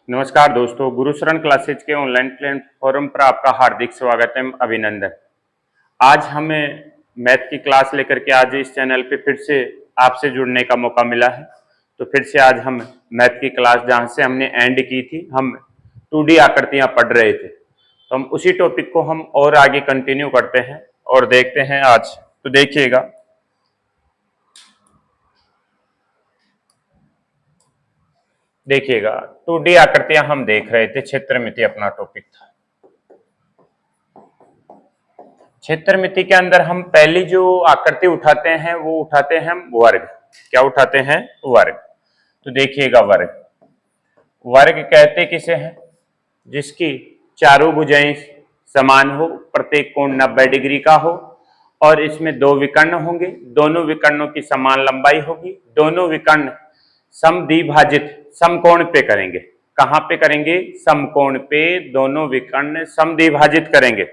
नमस्कार दोस्तों, गुरुशरण क्लासेज के ऑनलाइन प्लेटफॉर्म पर आपका हार्दिक स्वागत है, अभिनंदन। आज हमें मैथ की क्लास लेकर के आज इस चैनल पे फिर से आपसे जुड़ने का मौका मिला है। तो फिर से आज हम मैथ की क्लास जहाँ से हमने एंड की थी, हम 2D आकृतियाँ पढ़ रहे थे, तो हम उसी टॉपिक को हम और आगे कंटिन्यू करते हैं और देखते हैं आज। तो देखिएगा, देखिएगा 2D आकृतियां हम देख रहे थे, क्षेत्रमिति अपना टॉपिक था। क्षेत्रमिति के अंदर हम पहली जो आकृति उठाते हैं वो उठाते हैं हम वर्ग। क्या उठाते हैं? वर्ग। तो देखिएगा, वर्ग वर्ग कहते किसे हैं? जिसकी चारों भुजाएं समान हो, प्रत्येक कोण 90 डिग्री का हो और इसमें दो विकर्ण होंगे, दोनों विकर्णों की समान लंबाई होगी, दोनों विकर्ण समद्विभाजित समकोण पे करेंगे। कहां पे करेंगे? समकोण पे दोनों विकर्ण समद्विभाजित करेंगे।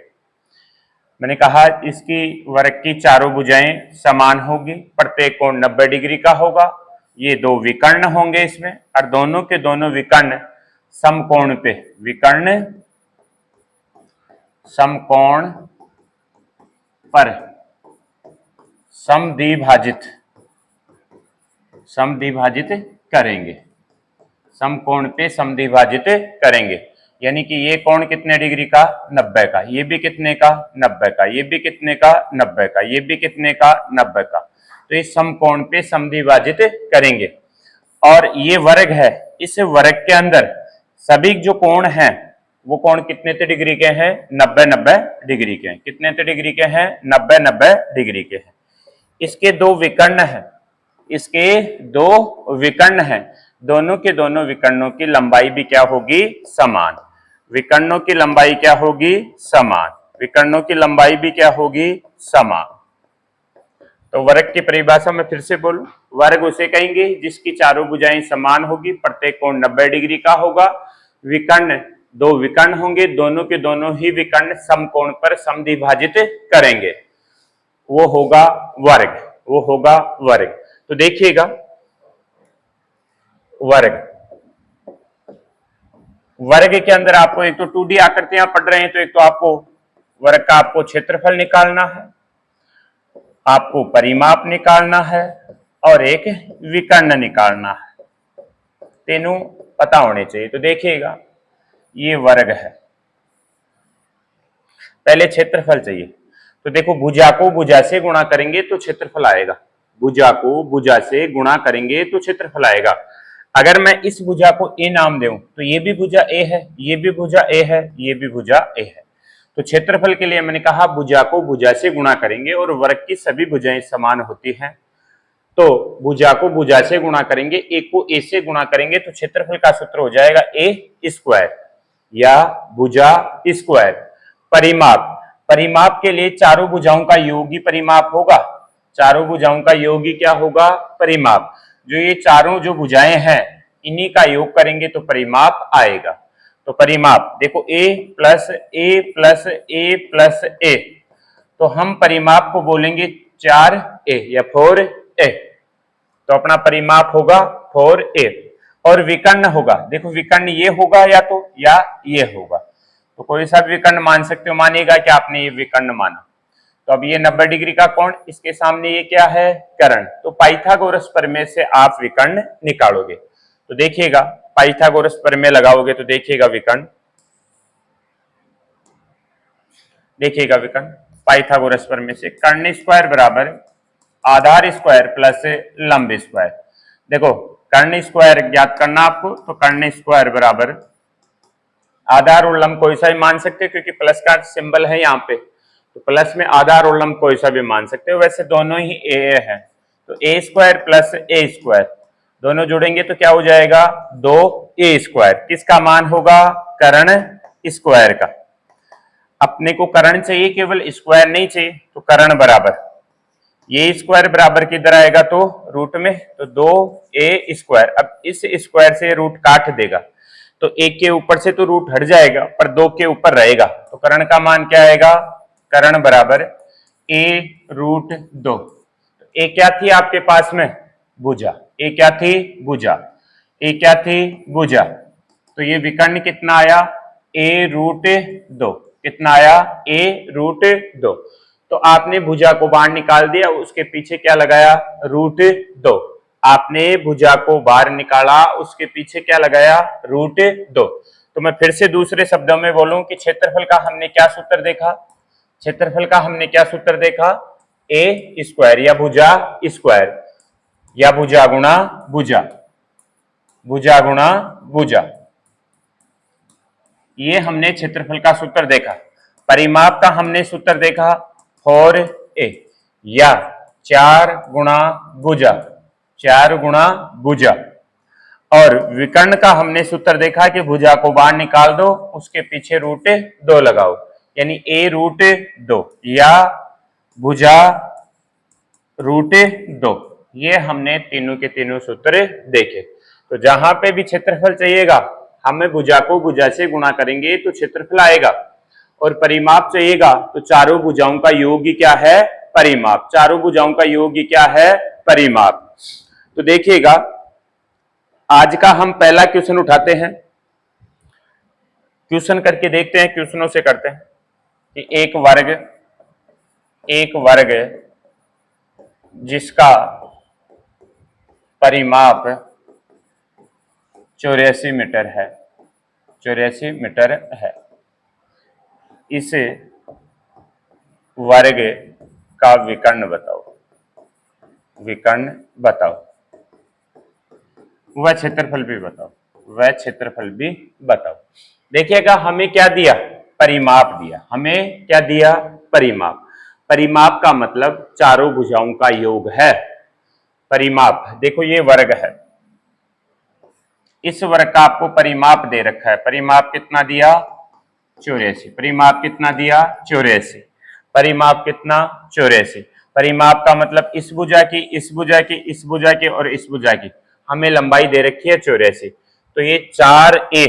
मैंने कहा इसकी वर्ग की चारों भुजाएं समान होगी, प्रत्येक कोण 90 डिग्री का होगा, ये दो विकर्ण होंगे इसमें और दोनों के दोनों विकर्ण समकोण पे, विकर्ण समकोण पर समद्विभाजित करेंगे, समकोण पे समद्विभाजित करेंगे। यानी कि ये कोण कितने डिग्री का? 90 का, ये भी कितने का? 90 का, ये भी कितने का? 90 का, ये भी कितने का? 90 का। तो इस समकोण पे समद्विभाजित करेंगे और ये वर्ग है। इस वर्ग के अंदर सभी जो कोण हैं वो कोण कितने डिग्री के हैं? 90-90 डिग्री के हैं। कितने डिग्री के हैं? 90-90 डिग्री के हैं। इसके दो विकर्ण हैं, इसके दो विकर्ण हैं, दोनों के दोनों विकर्णों की लंबाई भी क्या होगी? समान। विकर्णों की लंबाई क्या होगी? समान। विकर्णों की लंबाई भी क्या होगी? समान। तो वर्ग की परिभाषा में फिर से बोलूं, वर्ग उसे कहेंगे जिसकी चारों भुजाएं समान होगी, प्रत्येक कोण 90 डिग्री का होगा, विकर्ण दो विकर्ण होंगे, दोनों के दोनों ही विकर्ण समकोण पर समद्विभाजित करेंगे, वो होगा वर्ग, वो होगा वर्ग। तो देखिएगा, वर्ग वर्ग के अंदर आपको एक तो 2D आकृतियां पढ़ रहे हैं, तो एक तो आपको वर्ग का आपको क्षेत्रफल निकालना है, आपको परिमाप निकालना है और एक विकर्ण निकालना है। तीनों पता होने चाहिए। तो देखिएगा, ये वर्ग है, पहले क्षेत्रफल चाहिए। तो देखो, भुजा को भुजा से गुणा करेंगे तो क्षेत्रफल आएगा, भुजा को भुजा से गुणा करेंगे तो क्षेत्रफल आएगा। अगर मैं इस भुजा को ए नाम दूं तो ये भी भुजा ए है, ये भी भुजा ए है, ये भी भुजा ए है। तो क्षेत्रफल के लिए मैंने कहा भुजा को भुजा से गुणा करेंगे और वर्ग की सभी भुजाएं समान होती हैं, तो भुजा को भुजा से गुणा करेंगे, ए को ए से गुणा करेंगे तो क्षेत्रफल का सूत्र हो जाएगा ए स्क्वायर या भुजा स्क्वायर। परिमाप, परिमाप के लिए चारों भुजाओं का योग ही परिमाप होगा, चारों भुजाओं का योग ही क्या होगा? परिमाप। जो ये चारों जो भुजाएं हैं इन्हीं का योग करेंगे तो परिमाप आएगा। तो परिमाप देखो, a plus A plus A plus A, तो हम परिमाप को बोलेंगे 4a या 4a। तो अपना परिमाप होगा 4a और विकर्ण होगा, देखो विकर्ण ये होगा या ये होगा, तो कोई सा विकर्ण मान सकते हो, मानिएगा कि आपने ये विकर्ण माना। तो अब ये 90 डिग्री का कोण, इसके सामने ये क्या है? कर्ण। तो पाइथागोरस प्रमेय से आप विकर्ण निकालोगे। तो देखिएगा, पाइथागोरस प्रमेय लगाओगे तो देखिएगा विकर्ण, देखिएगा विकर्ण पाइथागोरस प्रमेय से कर्ण स्क्वायर बराबर आधार स्क्वायर प्लस लंब स्क्वायर। देखो, कर्ण स्क्वायर ज्ञात करना आपको, तो कर्ण स्क्वायर बराबर आधार और लंब कोई सा भी मान सकते हो क्योंकि प्लस का सिंबल है यहाँ पे, तो प्लस में आधार और लंब कोई सा भी मान सकते हो, वैसे दोनों ही ए है। तो ए स्क्वायर प्लस ए स्क्वायर दोनों जोड़ेंगे तो क्या हो जाएगा? 2a square. किसका मान होगा? कर्ण स्क्वायर का। अपने को कर्ण चाहिए, केवल स्क्वायर नहीं चाहिए, तो कर्ण बराबर ये स्क्वायर बराबर किधर आएगा? तो रूट में, तो 2a स्क्वायर। अब इस स्क्वायर से रूट काट देगा तो एक के ऊपर से तो रूट हट जाएगा पर 2 के ऊपर रहेगा, तो कर्ण का मान क्या आएगा? कर्ण बराबर a√2। ए क्या थी आपके पास में? भुजा। ए क्या थी? भुजा। ए क्या थी? भुजा। तो ये विकर्ण कितना आया, a√2। कितना आया, a√2। तो आपने भुजा को बाहर निकाल दिया, उसके पीछे क्या लगाया, √2। आपने भुजा को बाहर निकाला, उसके पीछे क्या लगाया, √2। तो मैं फिर से दूसरे शब्दों में बोलूं कि क्षेत्रफल का हमने क्या सूत्र देखा, क्षेत्रफल का हमने क्या सूत्र देखा, ए स्क्वायर या भुजा स्क्वायर या भुजा गुणा भुजा, भुजा गुणा भुजा, ये हमने क्षेत्रफल का सूत्र देखा। परिमाप का हमने सूत्र देखा 4a या 4 गुणा भुजा, 4 गुणा भुजा। और विकर्ण का हमने सूत्र देखा कि भुजा को बाहर निकाल दो, उसके पीछे √2 लगाओ, यानी a√2 या भुजा √2। ये हमने तीनों के तीनों सूत्र देखे। तो जहां पे भी क्षेत्रफल चाहिएगा, हमें भुजा को भुजा से गुणा करेंगे तो क्षेत्रफल आएगा। और परिमाप चाहिएगा तो चारों भुजाओं का योग क्या है, परिमाप। चारों भुजाओं का योग क्या है, परिमाप। तो देखिएगा, आज का हम पहला क्वेश्चन उठाते हैं, क्वेश्चन करके देखते हैं, क्वेश्चनों से करते हैं कि एक वर्ग जिसका परिमाप 84 मीटर है, 84 मीटर है, इस वर्ग का विकर्ण बताओ, विकर्ण बताओ, वह क्षेत्रफल भी बताओ, वह क्षेत्रफल भी बताओ। देखिएगा, हमें क्या दिया, परिमाप दिया। हमें क्या दिया, परिमाप। परिमाप का मतलब चारों भुजाओं का योग है। परिमाप देखो, ये वर्ग है, इस वर्ग का आपको परिमाप दे रखा है। परिमाप कितना दिया, 84। परिमाप कितना दिया, 84। परिमाप कितना, 84। परिमाप का मतलब इस भुजा की, इस भुजा की, इस भुजा की और इस भुजा की हमें लंबाई दे रखी है 84। तो ये 4a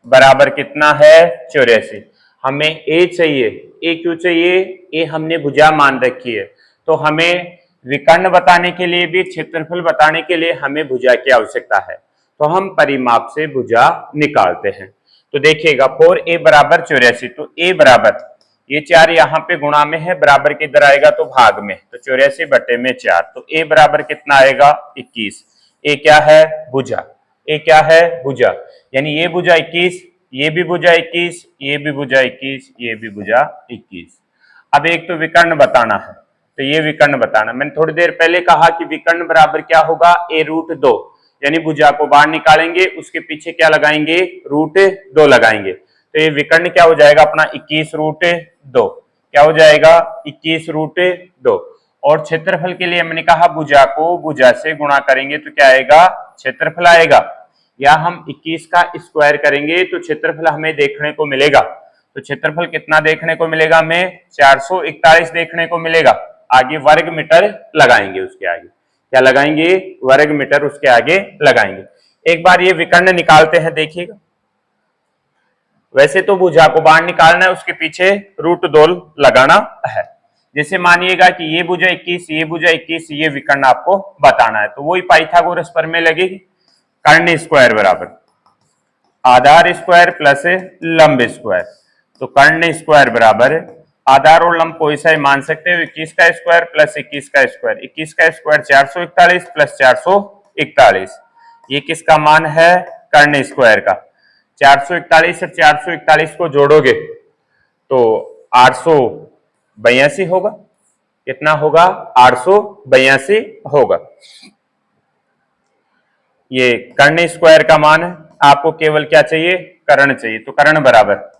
बराबर कितना है, 84। हमें a चाहिए। a क्यों चाहिए, a हमने भुजा मान रखी है। तो हमें विकर्ण बताने के लिए भी, क्षेत्रफल बताने के लिए हमें भुजा की आवश्यकता है। तो हम परिमाप से भुजा निकालते हैं। तो देखिएगा, 4a बराबर 84। तो a बराबर, ये 4 यहाँ पे गुणा में है, बराबर किधर आएगा तो भाग में, तो 84 बटे में 4। तो a बराबर कितना आएगा, 21। a क्या है, भुजा। a क्या है, भुजा। यानी ये भुजा 21, ये भी भुजा 21, ये भी भुजा 21, ये भी भुजा 21। अब एक तो विकर्ण बताना है, तो ये विकर्ण बताना। मैंने थोड़ी देर पहले कहा कि विकर्ण बराबर क्या होगा, a√2। यानी भुजा को बाहर निकालेंगे, उसके पीछे क्या लगाएंगे, √2 लगाएंगे। तो ये विकर्ण क्या हो जाएगा अपना, 21√2। क्या हो जाएगा, 21√2। और क्षेत्रफल के लिए मैंने कहा भुजा को भुजा से गुणा करेंगे तो क्या आएगा, क्षेत्रफल आएगा। या हम 21 का स्क्वायर करेंगे तो क्षेत्रफल हमें देखने को मिलेगा। तो क्षेत्रफल कितना देखने को मिलेगा, हमें 441 देखने को मिलेगा। आगे वर्ग मीटर लगाएंगे, उसके आगे क्या लगाएंगे, वर्ग मीटर उसके आगे लगाएंगे। एक बार ये विकर्ण निकालते हैं, देखिएगा। वैसे तो भुजा को बाहर निकालना है, उसके पीछे √2 लगाना है। जैसे मानिएगा कि ये भुजा 21, ये भुजा 21, ये विकर्ण आपको बताना है, तो वही पाइथागोरस प्रमेय लगेगी। कर्ण स्क्वायर बराबर आधार स्क्वायर प्लस लंब स्क्वायर। तो कर्ण स्क्वायर बराबर आधार और लंब कोई सा ही मान सकते हो, 21 का स्क्वायर प्लस 21 का स्क्वायर। 21 का स्क्वायर 441 प्लस 441। ये किसका मान है, कर्ण स्क्वायर का। 441 और 441 को जोड़ोगे तो 882 होगा। कितना होगा, 882 होगा। ये कर्ण स्क्वायर का मान है। आपको केवल क्या चाहिए, कर्ण चाहिए। तो कर्ण बराबर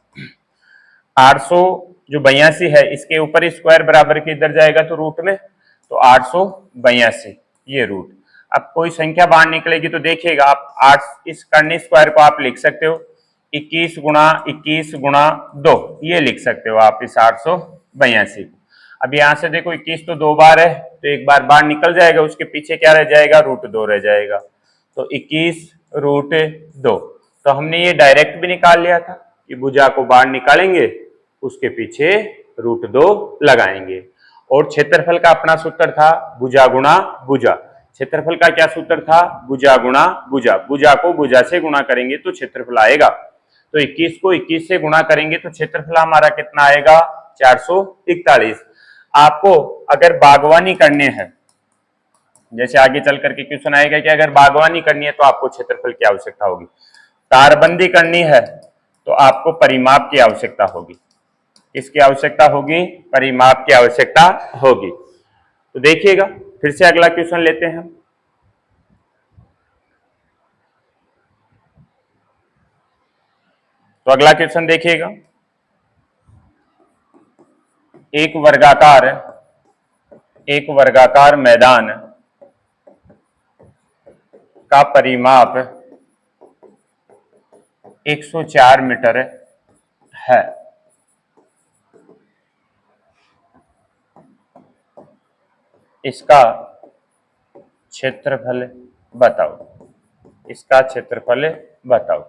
882 है, इसके ऊपर स्क्वायर बराबर के इधर जाएगा तो रूट में, तो 882 ये रूट। अब कोई संख्या बाहर निकलेगी तो देखिएगा आप, 8 इस कर्ण स्क्वायर को आप लिख सकते हो 21 गुणा 21 गुणा 2, ये लिख सकते हो आप इस 882 को। अब यहां से देखो 21 तो 2 बार है, तो एक बार बाहर निकल जाएगा, उसके पीछे क्या रह जाएगा, √2 रह जाएगा। तो 21√2। तो हमने ये डायरेक्ट भी निकाल लिया था कि भुजा को बाहर निकालेंगे, उसके पीछे √2 लगाएंगे। और क्षेत्रफल का अपना सूत्र था भुजा गुणा भुजा, क्षेत्रफल का क्या सूत्र था, भुजा गुणा भुजा, भुजा को भुजा से गुणा करेंगे तो क्षेत्रफल आएगा। तो 21 को 21 से गुणा करेंगे तो क्षेत्रफल हमारा कितना आएगा, 441। आपको अगर बागवानी करने हैं, जैसे आगे चल करके क्वेश्चन आएगा कि अगर बागवानी करनी है तो आपको क्षेत्रफल की आवश्यकता होगी, तारबंदी करनी है तो आपको परिमाप की आवश्यकता होगी। किसकी आवश्यकता होगी, परिमाप की आवश्यकता होगी। तो देखिएगा फिर से अगला क्वेश्चन लेते हैं। तो अगला क्वेश्चन देखिएगा, एक वर्गाकार मैदान का परिमाप 104 मीटर है। इसका क्षेत्रफल बताओ, इसका क्षेत्रफल बताओ।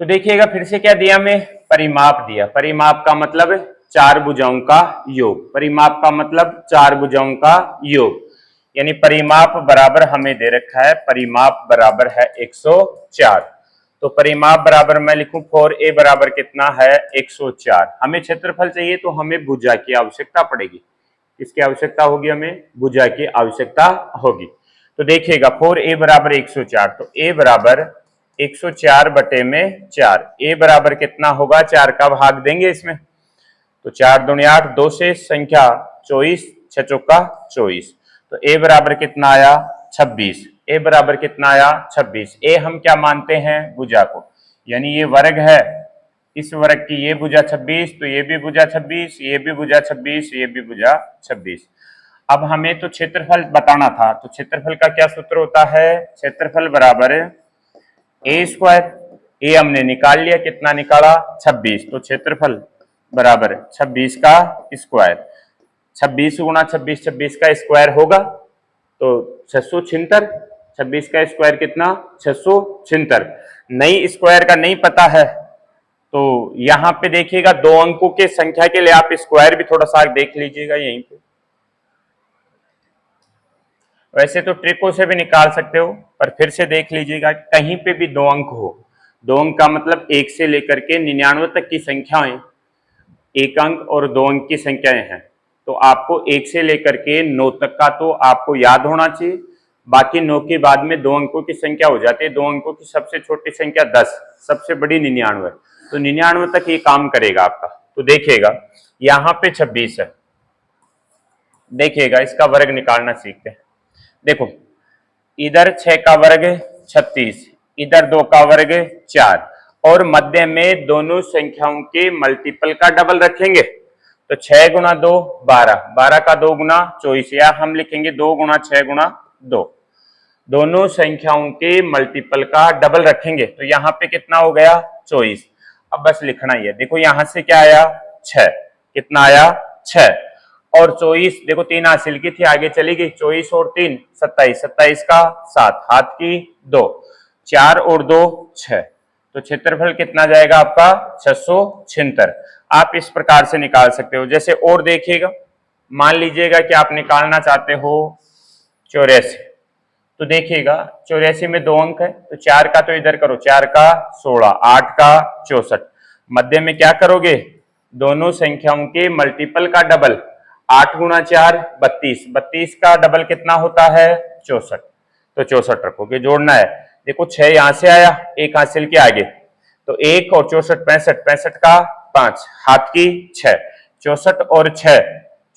तो देखिएगा फिर से क्या दिया, हमें परिमाप दिया। परिमाप का मतलब चार भुजाओं का योग, परिमाप का मतलब चार भुजाओं का योग, यानी परिमाप बराबर हमें दे रखा है, परिमाप बराबर है 104। तो परिमाप बराबर मैं लिखूं 4a बराबर कितना है, 104। हमें क्षेत्रफल चाहिए तो हमें भुजा की आवश्यकता पड़ेगी। किसकी आवश्यकता होगी, हमें भुजा की आवश्यकता होगी। तो देखिएगा 4a बराबर 104, तो a बराबर 104 बटे में 4, a बराबर कितना होगा, 4 का भाग देंगे इसमें, तो 4 दूनी 8, 2 से संख्या 24, 6 चौका 24, तो a बराबर कितना आया 26, a बराबर कितना आया 26। a हम क्या मानते हैं, भुजा को, यानी ये वर्ग है, इस वर्ग की ये भुजा 26, तो ये भी भुजा 26, ये भी भुजा 26, ये भी भुजा 26। अब हमें तो क्षेत्रफल बताना था, तो क्षेत्रफल का क्या सूत्र होता है, क्षेत्रफल बराबर ए स्क्वायर, ए हमने निकाल लिया, कितना निकाला 26, तो क्षेत्रफल बराबर 26 का स्क्वायर, 26 गुणा 26, 26 का स्क्वायर होगा तो 676, 26 का स्क्वायर कितना 676। नई स्क्वायर का नहीं पता है तो यहां पे देखिएगा दो अंकों के संख्या के लिए आप स्क्वायर भी थोड़ा सा देख लीजिएगा यहीं पे। वैसे तो ट्रिकों से भी निकाल सकते हो, पर फिर से देख लीजिएगा कहीं पे भी दो अंक हो, दो अंक का मतलब 1 से लेकर के 99 तक की संख्याएं एक अंक और दो अंक की संख्याएं हैं, तो आपको 1 से लेकर के 9 तक का तो आपको याद होना चाहिए, बाकी 9 के बाद में दो अंकों की संख्या हो जाती है। दो अंकों की सबसे छोटी संख्या 10, सबसे बड़ी 99, तो 99 तक ये काम करेगा आपका। तो देखिएगा यहां पे 26 है, देखिएगा इसका वर्ग निकालना सीखते हैं। देखो इधर 6 का वर्ग 36, इधर 2 का वर्ग 4, और मध्य में दोनों संख्याओं के मल्टीपल का डबल रखेंगे, तो 6 गुणा 2 12, 12 का 2 गुना 24, या हम लिखेंगे 2 गुणा 6 गुणा 2, दोनों संख्याओं के मल्टीपल का डबल रखेंगे, तो यहाँ पे कितना हो गया 24। अब बस लिखना ही है, देखो यहां से क्या आया 6, कितना आया 6, और 24 देखो 3 हासिल की थी, आगे चली गई, 24 और 3 27, 27 का 7, हाथ की 2, 4 और 2 6, तो क्षेत्रफल कितना जाएगा आपका 676। आप इस प्रकार से निकाल सकते हो। जैसे और देखिएगा, मान लीजिएगा कि आप निकालना चाहते हो 84, तो देखिएगा 84 में दो अंक है, तो 4 का तो इधर करो, 4 का 16, 8 का 64, मध्य में क्या करोगे, दोनों संख्याओं के मल्टीपल का डबल, 8 गुणा 4 32, 32 का डबल कितना होता है 64, तो 64 रखोगे, जोड़ना है। देखो 6 यहां से आया, एक हासिल के आगे, तो 1 और 64 65, 65 का 5, हाथ की 6, 64 और 6,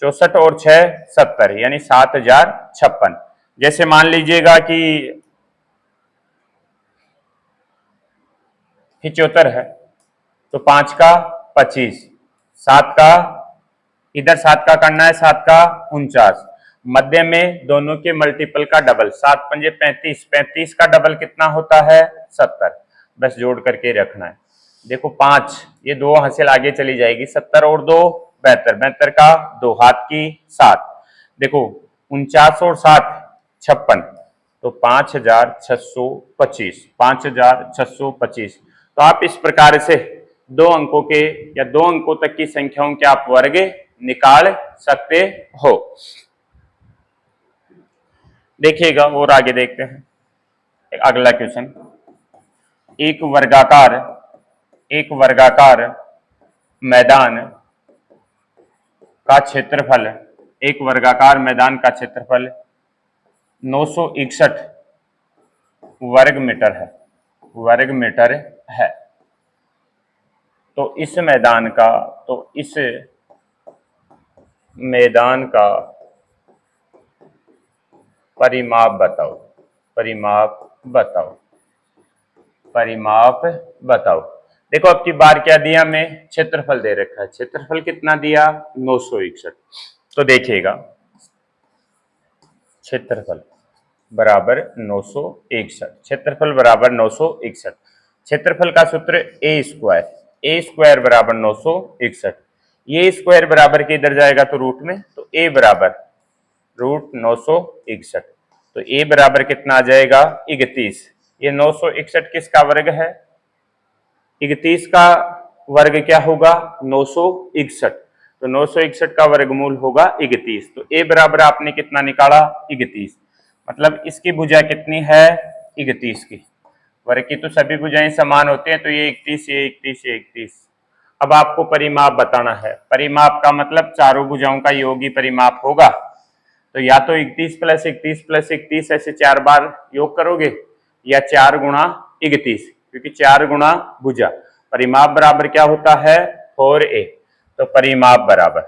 64 और 6 70, यानी 7056। जैसे मान लीजिएगा कि 75 है, तो 5 का 25, 7 का इधर 7 का करना है, 7 का 49, मध्य में दोनों के मल्टीपल का डबल, 7 पंजे 35, 35 का डबल कितना होता है 70, बस जोड़ करके रखना है। देखो 5, ये 2 हासिल आगे चली जाएगी, 70 और 2 72, 72 का 2, हाथ की 7, देखो 49 और 7 56, तो 5625, 5625। तो आप इस प्रकार से दो अंकों के या दो अंकों तक की संख्याओं के आप वर्ग निकाल सकते हो। देखिएगा और आगे देखते हैं अगला क्वेश्चन। एक वर्गाकार मैदान का क्षेत्रफल, एक वर्गाकार मैदान का क्षेत्रफल 961 वर्ग मीटर है, वर्ग मीटर है। तो इस मैदान का परिमाप बताओ, परिमाप बताओ, परिमाप बताओ। देखो अब की बार क्या दिया, हमें क्षेत्रफल दे रखा है। क्षेत्रफल कितना दिया, 961। तो देखिएगा क्षेत्रफल बराबर 961, क्षेत्रफल बराबर 961। क्षेत्रफल का सूत्र ए स्क्वायर बराबर 961। ये स्क्वायर बराबर के इधर जाएगा तो रूट में, तो ए बराबर रूट 961। तो ए बराबर कितना आ जाएगा, 31। ये 961 किसका वर्ग है, 31 का वर्ग क्या होगा, 961। तो 961 का वर्गमूल होगा 31। तो ए बराबर आपने कितना निकाला, 31। मतलब इसकी भुजा कितनी है, 31 की। वर्ग की तो सभी भुजाएं समान होते हैं, तो ये 31, ये 31, ये 31। अब आपको परिमाप बताना है। परिमाप का मतलब चारों भुजाओं का योग ही परिमाप होगा। तो या तो 31 प्लस 31 प्लस 31 ऐसे 4 बार योग करोगे, या 4 गुणा 31, क्योंकि 4 गुणा भुजा। परिमाप बराबर क्या होता है, 4a। तो परिमाप बराबर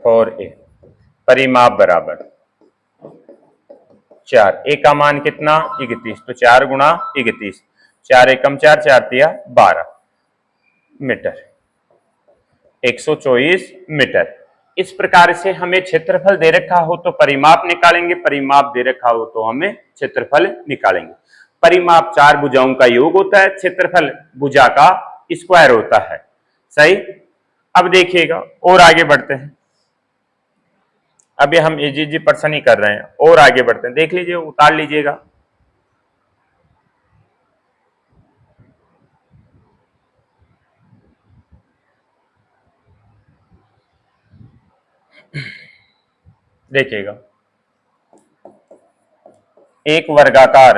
4a, परिमाप बराबर 4, a का मान कितना, 31। तो 4 गुणा 31, 4 एकम 4, 4 तिया 12 मीटर, 124 मीटर। इस प्रकार से हमें क्षेत्रफल दे रखा हो तो परिमाप निकालेंगे, परिमाप दे रखा हो तो हमें क्षेत्रफल निकालेंगे। परिमाप 4 भुजाओं का योग होता है, क्षेत्रफल भुजा का स्क्वायर होता है। सही। अब देखिएगा और आगे बढ़ते हैं। अभी हम एजीजी पर्सन ही कर रहे हैं, और आगे बढ़ते हैं। देख लीजिए, उतार लीजिएगा। देखिएगा, एक वर्गाकार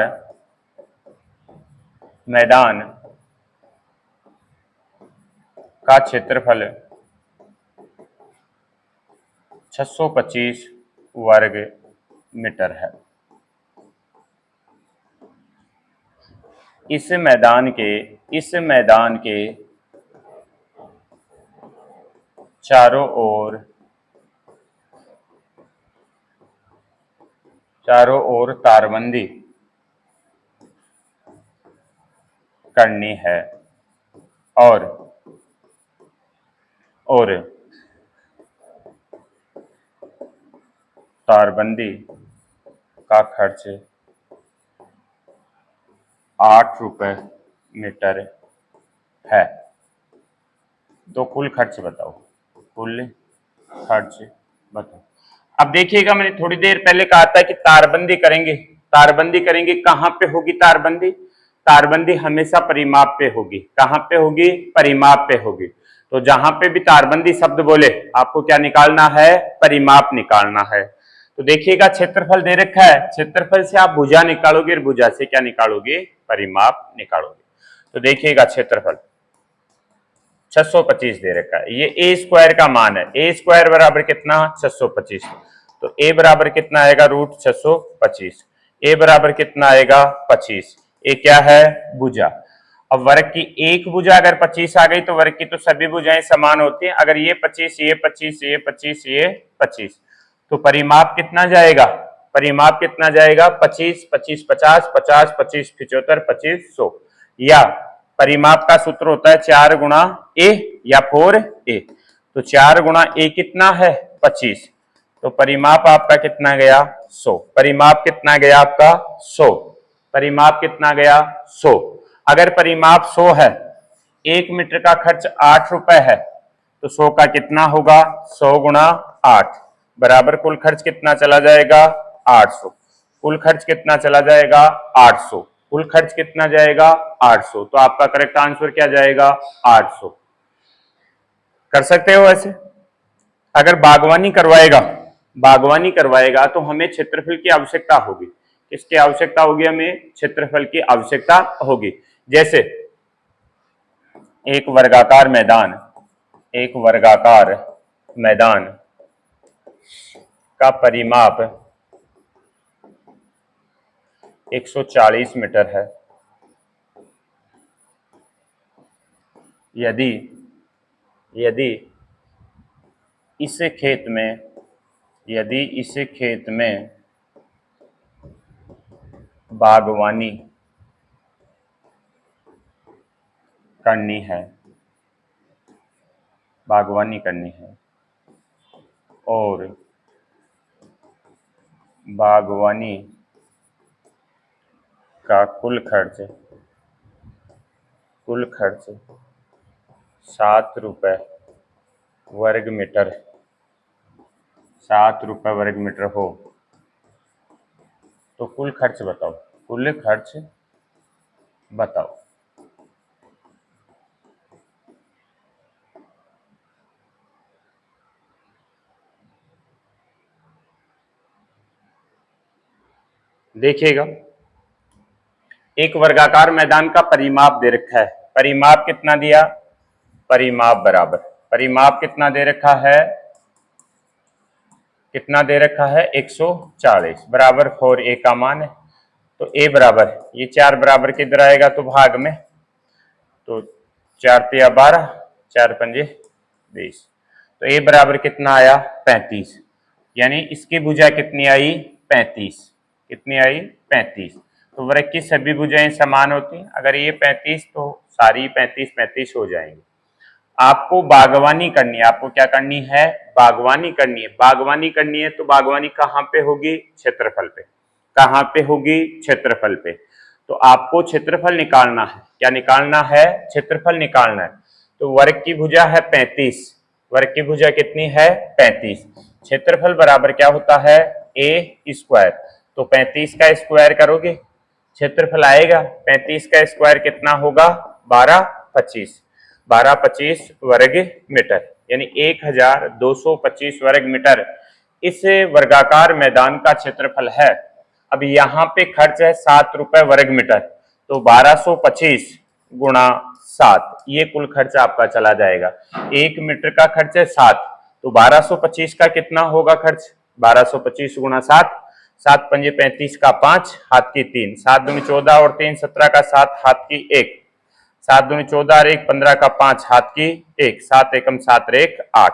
मैदान का क्षेत्रफल 625 वर्ग मीटर है। इस मैदान के चारों ओर तारबंदी करनी है और तारबंदी का खर्च 8 रुपए मीटर है। तो कुल खर्च बताओ, कुल खर्च बताओ। अब देखिएगा, मैंने थोड़ी देर पहले कहा था कि तारबंदी करेंगे। तारबंदी करेंगे, कहां पे होगी तारबंदी, तारबंदी हमेशा परिमाप पे होगी। कहां पे होगी, परिमाप पे होगी। तो जहां पे भी तारबंदी शब्द बोले आपको क्या निकालना है, परिमाप निकालना है। तो देखिएगा क्षेत्रफल दे रखा है, क्षेत्रफल से आप भुजा निकालोगे और भुजा से क्या निकालोगे, परिमाप निकालोगे। तो देखिएगा क्षेत्रफल 625 दे रखा है, ये ए स्क्वायर का मान है। ए स्क्वायर बराबर कितना, 625। तो ए बराबर कितना आएगा, रूट 625। ए बराबर कितना आएगा, 25। ए क्या है, भुजा। अब वर्ग की एक भुजा अगर 25 आ गई तो वर्ग की तो सभी भुजाएं समान होती हैं। अगर ये 25, ये 25, ये 25, ये 25, तो परिमाप कितना जाएगा, परिमाप कितना जाएगा, 25, 25, 50, 50, 25, 75, 25, 100। या परिमाप का सूत्र होता है 4 गुणा ए या 4a। तो 4 गुणा ए कितना है, 25। तो परिमाप आपका कितना गया, 100। परिमाप कितना गया आपका, 100। परिमाप कितना गया, 100। अगर परिमाप 100 है, 1 मीटर का खर्च 8 रुपए है, तो 100 का कितना होगा, 100 गुणा 8 बराबर कुल खर्च कितना चला जाएगा, 800। कुल खर्च कितना चला जाएगा, 800। कुल खर्च कितना जाएगा, 800। तो आपका करेक्ट आंसर क्या जाएगा, 800। कर सकते हो ऐसे। अगर बागवानी करवाएगा, बागवानी करवाएगा तो हमें क्षेत्रफल की आवश्यकता होगी। किसकी आवश्यकता होगी? हमें क्षेत्रफल की आवश्यकता होगी। जैसे एक वर्गाकार मैदान का परिमाप 140 मीटर है। यदि इस खेत में बागवानी करनी है और बागवानी का कुल खर्च 7 रुपए वर्ग मीटर हो तो कुल खर्च बताओ। देखिएगा, एक वर्गाकार मैदान का परिमाप दे रखा है। परिमाप कितना दिया? परिमाप कितना दे रखा है? 140 बराबर 4a का मान है। तो a बराबर, ये 4 बराबर किधर आएगा? तो भाग में, तो 4 तिया 12, 4 पंजे 20। तो a बराबर कितना आया? 35। यानी इसकी भुजा कितनी आई? 35। कितनी आई? 35। तो वृत्त की सभी भुजाएं समान होती हैं। अगर ये 35 तो सारी 35 हो जाएंगी। आपको बागवानी करनी है। आपको क्या करनी है? बागवानी करनी है। बागवानी करनी है तो बागवानी कहाँ पे होगी? क्षेत्रफल पे। कहाँ पे होगी? क्षेत्रफल पे। तो आपको क्षेत्रफल निकालना है। क्या निकालना है? क्षेत्रफल निकालना है। तो वर्ग की भुजा है 35। वर्ग की भुजा कितनी है? 35। क्षेत्रफल बराबर क्या होता है? a square. तो 35 का स्क्वायर करोगे, क्षेत्रफल आएगा। 35 का स्क्वायर कितना होगा? 1225 वर्ग मीटर, यानी 1225 वर्ग मीटर इस वर्गाकार मैदान का क्षेत्रफल है। अब यहाँ पे खर्च है 7 रुपए वर्ग मीटर, तो 1225 गुणा 7, ये कुल खर्च आपका चला जाएगा। 1 मीटर का खर्च है 7, तो 1225 का कितना होगा खर्च? 1225 गुणा 7, 7 पंजे 35 का 5, हाथ की 3, 7 दूनी 14 और 3 17 का 7, हाथ की 1, 7 दूनी 14 और 1 15 का 5, हाथ की 1, 7 एकम 7 1 8,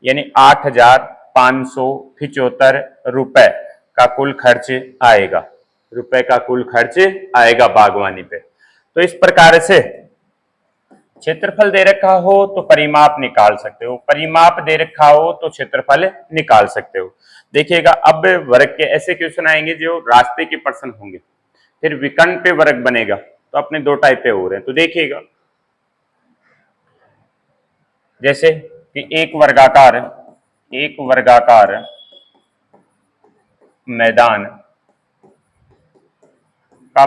यानी 8,575 रुपए का कुल खर्च आएगा बागवानी पे। तो इस प्रकार से क्षेत्रफल दे रखा हो तो परिमाप निकाल सकते हो, परिमाप दे रखा हो तो क्षेत्रफल निकाल सकते हो। देखिएगा, अब वर्ग के ऐसे क्वेश्चन आएंगे जो रास्ते के प्रश्न होंगे। फिर विकर्ण पे वर्ग बनेगा, तो अपने 2 टाइप पे हो रहे हैं। तो देखिएगा, जैसे कि एक वर्गाकार मैदान का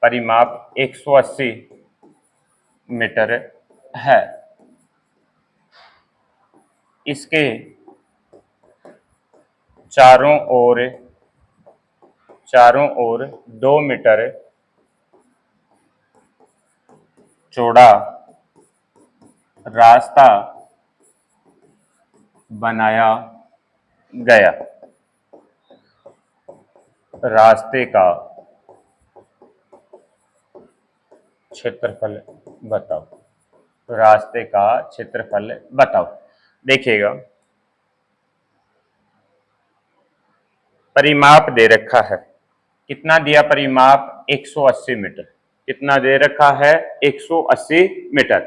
परिमाप 180 मीटर है। इसके चारों ओर 2 मीटर चौड़ा रास्ता बनाया गया। रास्ते का क्षेत्रफल बताओ। देखिएगा, परिमाप दे रखा है। कितना दिया परिमाप? 180 मीटर। कितना दे रखा है? 180 मीटर।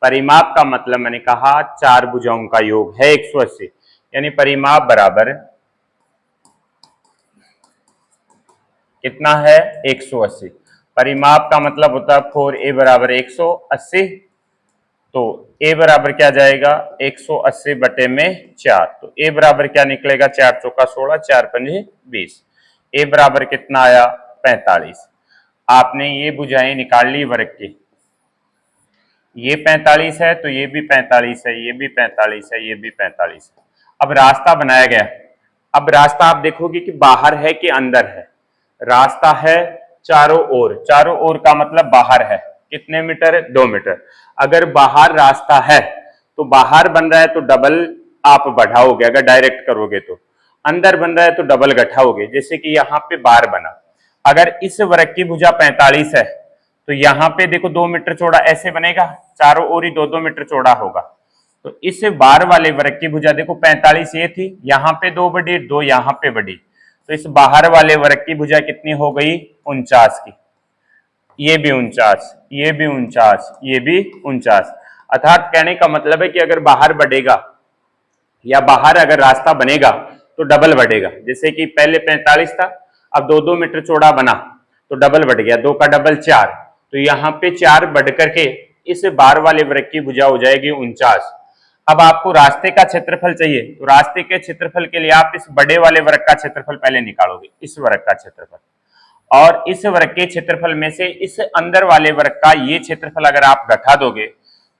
परिमाप का मतलब मैंने कहा 4 भुजाओं का योग है 180, यानी परिमाप बराबर कितना है? 180। परिमाप का मतलब होता है 4a बराबर 180, तो a बराबर क्या जाएगा? 180 बटे में 4, तो a बराबर क्या निकलेगा? 4 चौका 16, 4 पंजे 20। a बराबर कितना आया? 45। आपने ये भुजाएं निकाल ली वर्ग की। ये 45 है तो ये भी 45 है, ये भी 45 है, ये भी 45 है। अब रास्ता बनाया गया। अब रास्ता आप देखोगे कि बाहर है कि अंदर है। रास्ता है चारों ओर, चारों ओर का मतलब बाहर है। कितने मीटर? 2 मीटर। अगर बाहर रास्ता है तो बाहर बन रहा है तो डबल आप बढ़ाओगे, अगर डायरेक्ट करोगे तो। अंदर बन रहा है तो डबल घटाओगे, जैसे कि यहाँ पे बार बना। अगर इस वृत्त की भुजा 45 है तो यहाँ पे देखो 2 मीटर चौड़ा ऐसे बनेगा, चारों ओर ही 2-2 मीटर चौड़ा होगा। तो इस बार वाले वृत्त की भुजा देखो 45 ये थी, यहाँ पे 2 बढ़ी, 2 यहाँ पे बढ़ी, तो इस बाहर वाले वृत्त की भुजा कितनी हो गई? 49 की। ये भी 49, ये भी 49, ये भी 49। अर्थात कहने का मतलब है कि अगर बाहर बढ़ेगा या बाहर अगर रास्ता बनेगा तो डबल बढ़ेगा। जैसे कि पहले 45 था, अब 2-2 मीटर चौड़ा बना तो डबल बढ़ गया, 2 का डबल 4, तो यहाँ पे 4 बढ़ करके इस बार वाले वृत्त की भुजा हो जाएगी 49। अब आपको रास्ते का क्षेत्रफल चाहिए, तो रास्ते के क्षेत्रफल के लिए आप इस बड़े वाले वृत्त का क्षेत्रफल पहले निकालोगे, इस वृत्त का क्षेत्रफल, और इस वृत्त के क्षेत्रफल में से इस अंदर वाले वृत्त का ये क्षेत्रफल अगर आप घटा दोगे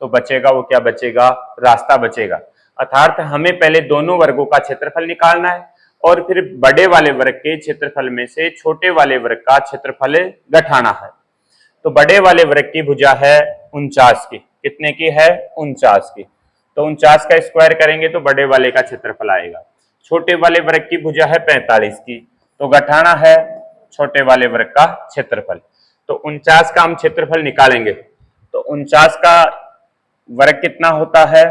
तो बचेगा, वो क्या बचेगा? रास्ता बचेगा। अर्थात हमें पहले दोनों वर्गों का क्षेत्रफल निकालना है और फिर बड़े वाले वृत्त के क्षेत्रफल में से छोटे वाले वृत्त का क्षेत्रफल घटाना है। तो बड़े वाले वृत्त की भुजा है 49 की। कितने की है? 49 की। तो 49 का स्क्वायर करेंगे तो बड़े वाले का क्षेत्रफल आएगा। छोटे वाले वृत्त की भुजा है 45 की, तो घटाना है छोटे वाले वृत्त का क्षेत्रफल। तो 49 का हम क्षेत्रफल निकालेंगे तो 49 का वर्ग कितना होता है?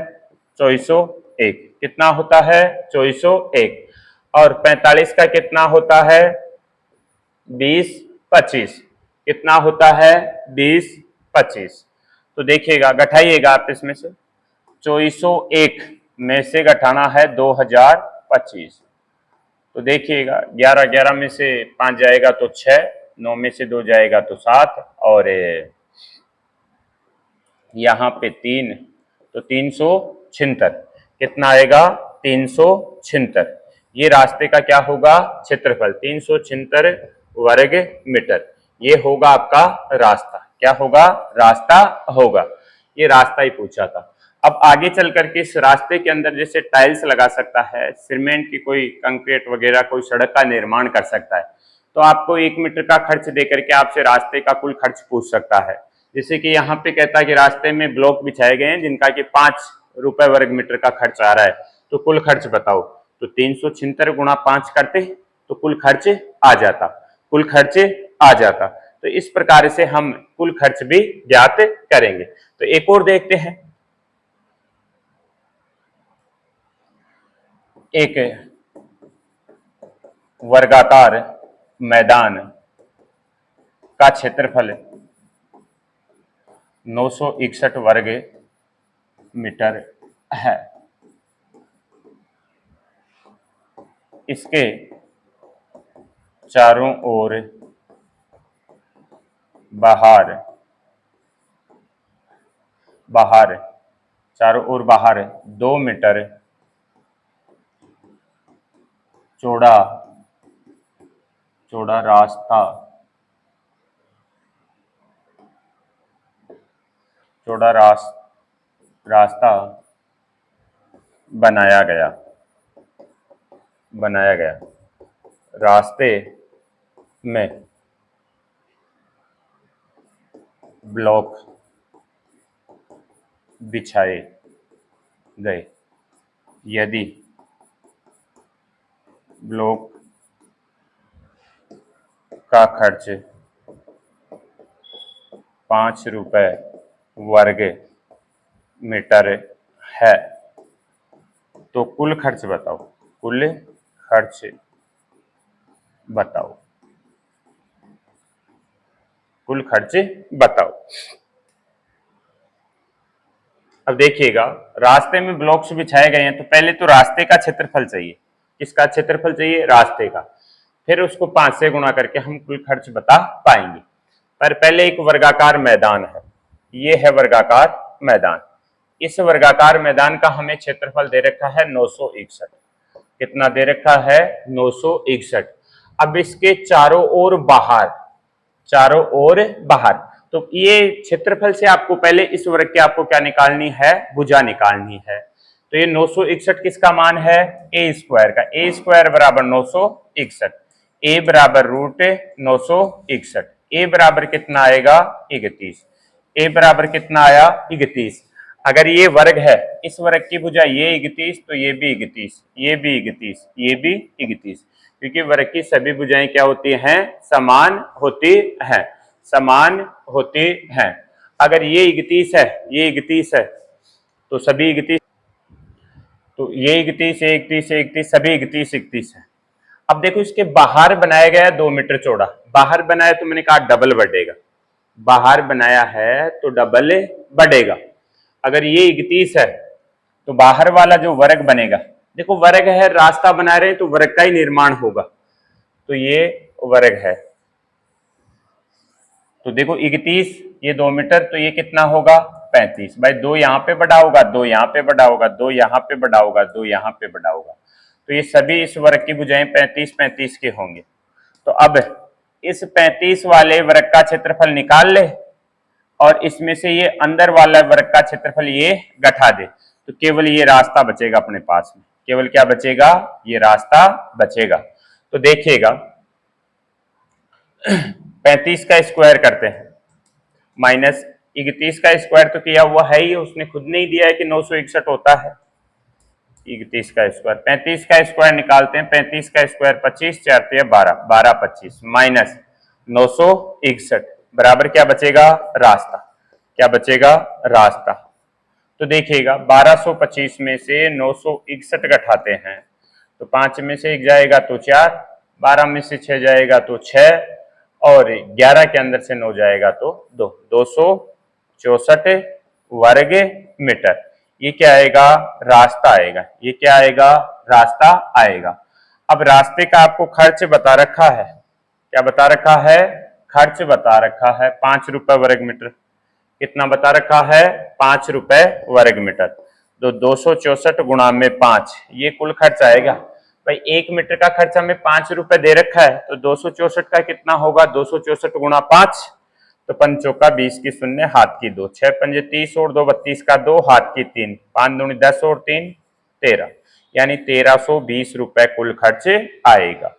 2401। कितना होता है? 2401। और 45 का कितना होता है? 20 25। कितना होता है? 20 25। तो देखिएगा, घटाइएगा आप इसमें से, 2401 में से घटाना है 2025। तो देखिएगा, 11 में से 5 जाएगा तो 6, 9 में से 2 जाएगा तो 7, और यहाँ पे 3, तो 376। कितना आएगा? 376। ये रास्ते का क्या होगा? क्षेत्रफल, 376 वर्ग मीटर। ये होगा आपका रास्ता। क्या होगा? रास्ता होगा। ये रास्ता ही पूछा था। अब आगे चल करके इस रास्ते के अंदर जैसे टाइल्स लगा सकता है, सीमेंट की कोई कंक्रीट वगैरह कोई सड़क का निर्माण कर सकता है, तो आपको 1 मीटर का खर्च देकर के आपसे रास्ते का कुल खर्च पूछ सकता है। जैसे कि यहाँ पे कहता है कि रास्ते में ब्लॉक बिछाए गए हैं जिनका कि 5 रुपए वर्ग मीटर का खर्च आ रहा है, तो कुल खर्च बताओ। तो 376 गुणा 5 करते तो कुल खर्च आ जाता, कुल खर्च आ जाता। तो इस प्रकार से हम कुल खर्च भी ज्ञात करेंगे। तो एक और देखते हैं, एक वर्गाकार मैदान का क्षेत्रफल 961 वर्ग मीटर है। इसके चारों ओर बाहर चारों ओर बाहर 2 मीटर चौड़ा रास्ता बनाया गया। रास्ते में ब्लॉक बिछाए गए। यदि ब्लॉक का खर्च 5 रुपए वर्ग मीटर है तो कुल खर्च बताओ, कुल खर्च बताओ, कुल खर्च बताओ। अब देखिएगा, रास्ते में ब्लॉक्स बिछाए गए हैं तो पहले तो रास्ते का क्षेत्रफल चाहिए। किसका क्षेत्रफल चाहिए? रास्ते का। फिर उसको 5 से गुणा करके हम कुल खर्च बता पाएंगे। पर पहले एक वर्गाकार मैदान है, ये है वर्गाकार मैदान। इस वर्गाकार मैदान का हमें क्षेत्रफल दे रखा है 961। कितना दे रखा है? 961। अब इसके चारों ओर बाहर, तो ये क्षेत्रफल से आपको पहले इस वर्ग की आपको क्या निकालनी है, भुजा निकालनी है। तो ये 961 किसका मान है, ए स्क्वायर का। ए स्क्वायर बराबर 961, ए बराबर रूट 961, ए बराबर कितना आएगा 31, ए बराबर कितना आया 31। अगर ये वर्ग है, इस वर्ग की भुजा ये 31, तो ये भी 31, ये भी 31, ये भी 31, क्योंकि वर्ग की सभी भुजाएं क्या होती हैं, समान होती हैं, समान होती हैं। अगर ये 31 है, ये 31 है, तो सभी 31, तो ये 31 31 31 सभी 31 31 है। अब देखो इसके बाहर बनाया गया 2 मीटर चौड़ा, बाहर बनाया तो मैंने कहा डबल बढ़ेगा, बाहर बनाया है तो डबल बढ़ेगा। अगर ये 31 है तो बाहर वाला जो वर्ग बनेगा, देखो वर्ग है, रास्ता बना रहे हैं तो वर्ग का ही निर्माण होगा, तो ये वर्ग है। तो देखो 31, ये 2 मीटर, तो ये कितना होगा 35। भाई 2 यहाँ पे बढ़ा होगा, 2 यहाँ पे बढ़ा होगा, 2 यहाँ पे बढ़ा होगा, 2 यहाँ पे बढ़ा होगा, तो ये सभी इस वर्ग की भुजाएं 35 35 के होंगे। तो अब इस 35 वाले वर्ग का क्षेत्रफल निकाल ले और इसमें से ये अंदर वाला वर्ग का क्षेत्रफल ये घटा दे, तो केवल ये रास्ता बचेगा अपने पास में, केवल क्या बचेगा, ये रास्ता बचेगा। तो देखिएगा 35 का स्क्वायर करते हैं, माइनस 31 का स्क्वायर तो किया हुआ है ही, उसने खुद नहीं दिया है कि 961 होता है। 31 का स्क्वायर, 35 का स्क्वायर निकालते हैं, 35 का स्क्वायर 25, 4 3 12, 12 25 माइनस 961 बराबर क्या बचेगा, रास्ता, क्या बचेगा, रास्ता। तो देखिएगा 1225 में से 961 घटाते हैं तो 5 में से 1 जाएगा तो 4, 12 में से 6 जाएगा तो 6 और 11 के अंदर से 9 जाएगा तो 2, 264 वर्ग मीटर। ये क्या आएगा, रास्ता आएगा, ये क्या आएगा, रास्ता आएगा। अब रास्ते का आपको खर्च बता रखा है, क्या बता रखा है, खर्च बता रखा है 5 रुपए वर्ग मीटर। कितना बता रखा है, 5 रुपए वर्ग मीटर। तो 264 गुणा में 5, ये कुल खर्च आएगा। भाई 1 मीटर का खर्च हमें 5 रुपए दे रखा है, तो 264 का कितना होगा, 264 गुणा 5, तो 5 चौका 20 की शून्य, हाथ की 2, 6 पंजे 30 और 2 32 का 2, हाथ की 3, 5 दूनी 10 और 3 13, यानी 1320 रुपए कुल खर्च आएगा,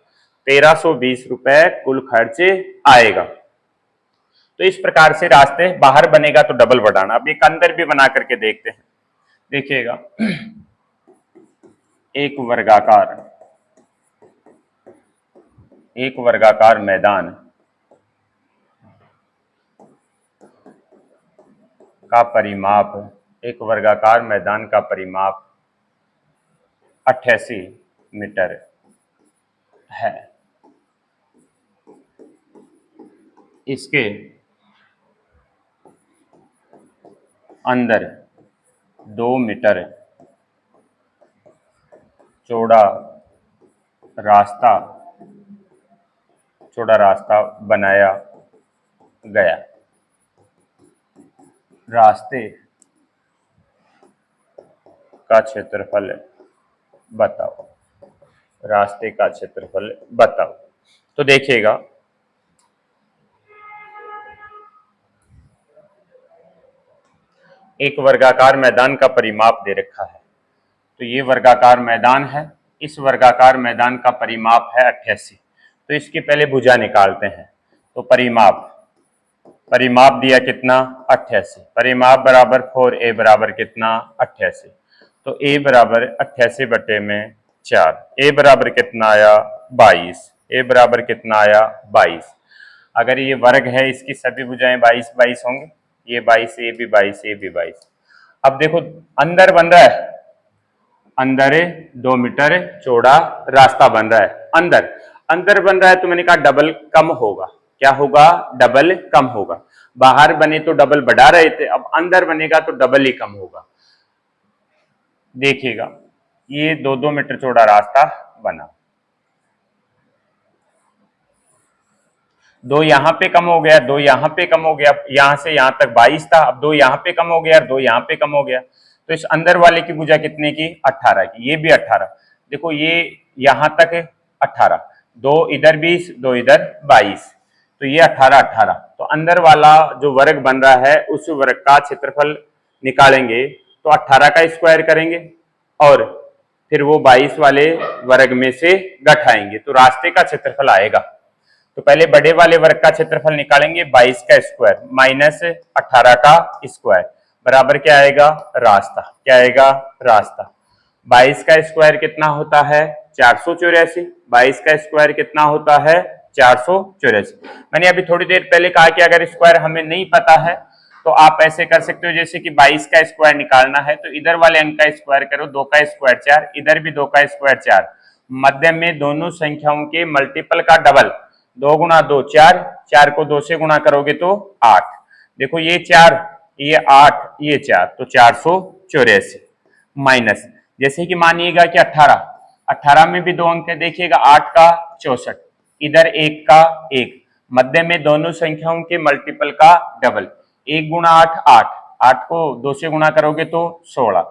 1320 रुपए कुल खर्च आएगा। तो इस प्रकार से रास्ते बाहर बनेगा तो डबल बढ़ाना। अब एक अंदर भी बना करके देखते हैं, देखिएगा एक वर्गाकार मैदान का परिमाप, एक वर्गाकार मैदान का परिमाप 88 मीटर है। इसके अंदर 2 मीटर चौड़ा रास्ता बनाया गया। रास्ते का क्षेत्रफल बताओ, रास्ते का क्षेत्रफल बताओ। तो देखिएगा एक वर्गाकार मैदान का परिमाप दे रखा है, तो ये वर्गाकार मैदान है, इस वर्गाकार मैदान का परिमाप है 88। तो इसकी पहले भुजा निकालते हैं। तो परिमाप दिया कितना 88, परिमाप बराबर 4a बराबर कितना 88, तो a बराबर 88 बटे में 4, a बराबर कितना आया 22, a बराबर कितना आया 22। अगर ये वर्ग है, इसकी सभी भुजाएं 22 22 होंगे, ये 22, ये भी 22, ये भी 22। अब देखो अंदर बन रहा है, अंदर 2 मीटर चौड़ा रास्ता बन रहा है, अंदर बन रहा है, तो मैंने कहा डबल कम होगा, क्या होगा, डबल कम होगा। बाहर बने तो डबल बढ़ा रहे थे, अब अंदर बनेगा तो डबल ही कम होगा। देखिएगा ये 2 मीटर चौड़ा रास्ता बना, 2 यहाँ पे कम हो गया, 2 यहाँ पे कम हो गया, यहां से यहां तक 22 था, अब 2 यहाँ पे कम हो गया, 2 यहाँ पे कम हो गया, तो इस अंदर वाले की भुजा कितने की 18 की, ये भी 18। देखो ये यहां तक 18, 2 इधर 20, 2 इधर 22, तो ये 18 18, तो अंदर वाला जो वर्ग बन रहा है उस वर्ग का क्षेत्रफल निकालेंगे तो 18 का स्क्वायर करेंगे और फिर वो 22 वाले वर्ग में से घटाएंगे तो रास्ते का क्षेत्रफल आएगा। तो पहले बड़े वाले वर्ग का क्षेत्रफल निकालेंगे, 22 का स्क्वायर माइनस 18 का स्क्वायर बराबर क्या आएगा, रास्ता। क्या आएगा, रास्ता। 22 का स्क्वायर कितना होता है, 484। 22 का स्क्वायर कितना होता है, 484। मैंने अभी थोड़ी देर पहले कहा कि अगर स्क्वायर हमें नहीं पता है तो आप ऐसे कर सकते हो, जैसे कि 22 का स्क्वायर निकालना है तो इधर वाले अंक का स्क्वायर करो, 2 का स्क्वायर 4, इधर भी 2 का स्क्वायर 4, मध्य में दोनों संख्याओं के मल्टीपल का डबल, 2 गुना 2 4, 4 को 2 से गुणा करोगे तो 8। देखो ये 4, ये 8, ये 4, तो 484 माइनस, जैसे कि मानिएगा कि 18, 18 में भी 2 अंक है, देखिएगा 8 का 64, इधर 1 का 1, मध्य में दोनों संख्याओं के मल्टीपल का डबल, 1 गुना 8 8, 8 को 2 से गुणा करोगे तो 16,